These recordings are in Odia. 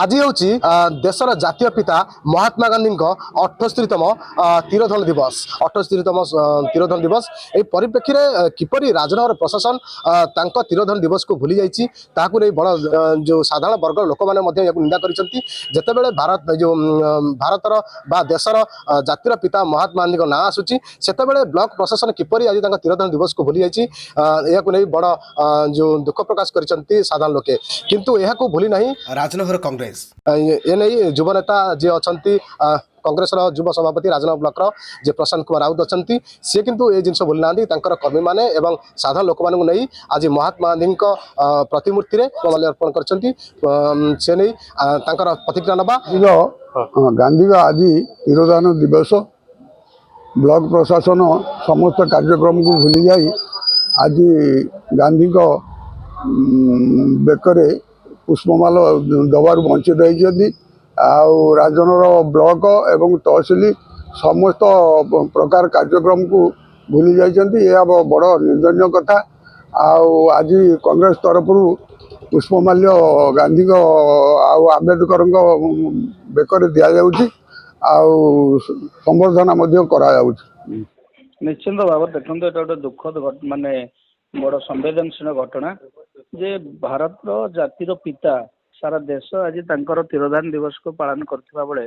আজি ହେଉଛି ଦେଶର ଜାତୀୟ ପିତା ମହାତ୍ମା ଗାନ୍ଧୀଙ୍କ 78ତମ ତିରୋଧାନ ଦିବସ 78ତମ ତିରୋଧାନ ଦିବସ। ଏହି ପରିପ୍ରେକ୍ଷୀରେ କିପରି ରାଜନଗର ପ୍ରଶାସନ ତାଙ୍କ ତିରୋଧାନ ଦିବସକୁ ଭୁଲି ଯାଇଛି ତାହାକୁ ନେଇ ବଡ଼ ଯେଉଁ ସାଧାରଣ ବର୍ଗ ଲୋକମାନେ ମଧ୍ୟ ଏହାକୁ ନିନ୍ଦା କରିଛନ୍ତି। ଯେତେବେଳେ ଭାରତର ବା ଦେଶର ଜାତିର ପିତା ମହାତ୍ମା ଗାନ୍ଧୀଙ୍କ ନାଁ ଆସୁଛି ସେତେବେଳେ ବ୍ଲକ ପ୍ରଶାସନ କିପରି ଆଜି ତାଙ୍କ ତିରୋଧାନ ଦିବସକୁ ଭୁଲି ଯାଇଛି ଏହାକୁ ନେଇ ବଡ଼ ଯେଉଁ ଦୁଃଖ ପ୍ରକାଶ କରିଛନ୍ତି ସାଧାରଣ ଲୋକେ। କିନ୍ତୁ ଏହାକୁ ଭୁଲି ନାହିଁ ରାଜନଗର କଂଗ୍ରେସ। ଏନେଇ ଯୁବ ନେତା ଯିଏ ଅଛନ୍ତି କଂଗ୍ରେସର ଯୁବ ସଭାପତି ରାଜନଗର ବ୍ଲକର ଯେ ପ୍ରଶାନ୍ତ କୁମାର ରାଉତ ଅଛନ୍ତି ସେ କିନ୍ତୁ ଏ ଜିନିଷ ଭୁଲି ନାହାନ୍ତି। ତାଙ୍କର କର୍ମୀମାନେ ଏବଂ ସାଧାରଣ ଲୋକମାନଙ୍କୁ ନେଇ ଆଜି ମହାତ୍ମା ଗାନ୍ଧୀଙ୍କ ପ୍ରତିମୂର୍ତ୍ତିରେ ପୁଷ୍ପମାଲ୍ୟ ଅର୍ପଣ କରିଛନ୍ତି। ସେ ନେଇ ତାଙ୍କର ପ୍ରତିକ୍ରିୟା ନେବା। ଗାନ୍ଧୀଙ୍କ ଆଜି ତିରୋଧାନ ଦିବସ ବ୍ଲକ ପ୍ରଶାସନ ସମସ୍ତ କାର୍ଯ୍ୟକ୍ରମକୁ ଭୁଲି ଯାଇ ଆଜି ଗାନ୍ଧୀଙ୍କ ବେକରେ ପୁଷ୍ପମାଲ ଦେବାରୁ ବଞ୍ଚିତ ହୋଇଛନ୍ତି। ଆଉ ରାଜନଗର ବ୍ଲକ ଏବଂ ତହସିଲ ସମସ୍ତ ପ୍ରକାର କାର୍ଯ୍ୟକ୍ରମକୁ ଭୁଲି ଯାଇଛନ୍ତି। ଏହା ବଡ଼ ନିନ୍ଦନୀୟ କଥା। ଆଉ ଆଜି କଂଗ୍ରେସ ତରଫରୁ ପୁଷ୍ପମାଲ୍ୟ ଗାନ୍ଧୀଙ୍କ ଆଉ ଆମ୍ବେଦକରଙ୍କ ବେକରେ ଦିଆଯାଉଛି ଆଉ ସମ୍ବର୍ଦ୍ଧନା ମଧ୍ୟ କରାଯାଉଛି। ନିଶ୍ଚିନ୍ତ ଭାବରେ ଦେଖନ୍ତୁ ଏଟା ଗୋଟେ ଦୁଃଖଦ ମାନେ ବଡ଼ ସମ୍ବେଦନଶୀଳ ଘଟଣା ଯେ ଭାରତର ଜାତିର ପିତା ସାରା ଦେଶ ଆଜି ତାଙ୍କର ତିରୋଧାନ ଦିବସକୁ ପାଳନ କରୁଥିବା ବେଳେ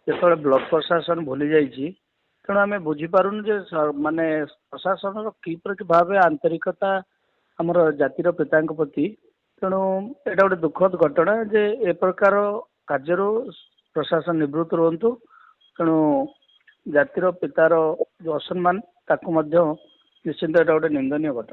ଯେତେବେଳେ ବ୍ଲକ ପ୍ରଶାସନ ଭୁଲି ଯାଇଛି ତେଣୁ ଆମେ ବୁଝିପାରୁନୁ ଯେ ମାନେ ପ୍ରଶାସନର କିପରି ଭାବେ ଆନ୍ତରିକତା ଆମର ଜାତିର ପିତାଙ୍କ ପ୍ରତି। ତେଣୁ ଏଇଟା ଗୋଟେ ଦୁଃଖଦ ଘଟଣା ଯେ ଏ ପ୍ରକାର କାର୍ଯ୍ୟରୁ ପ୍ରଶାସନ ନିବୃତ୍ତ ରୁହନ୍ତୁ। ତେଣୁ ଜାତିର ପିତାର ଯେଉଁ ଅସମ୍ମାନ ତାକୁ ମଧ୍ୟ ନିଶ୍ଚିନ୍ତ ଏଇଟା ଗୋଟେ ନିନ୍ଦନୀୟ ଘଟଣା।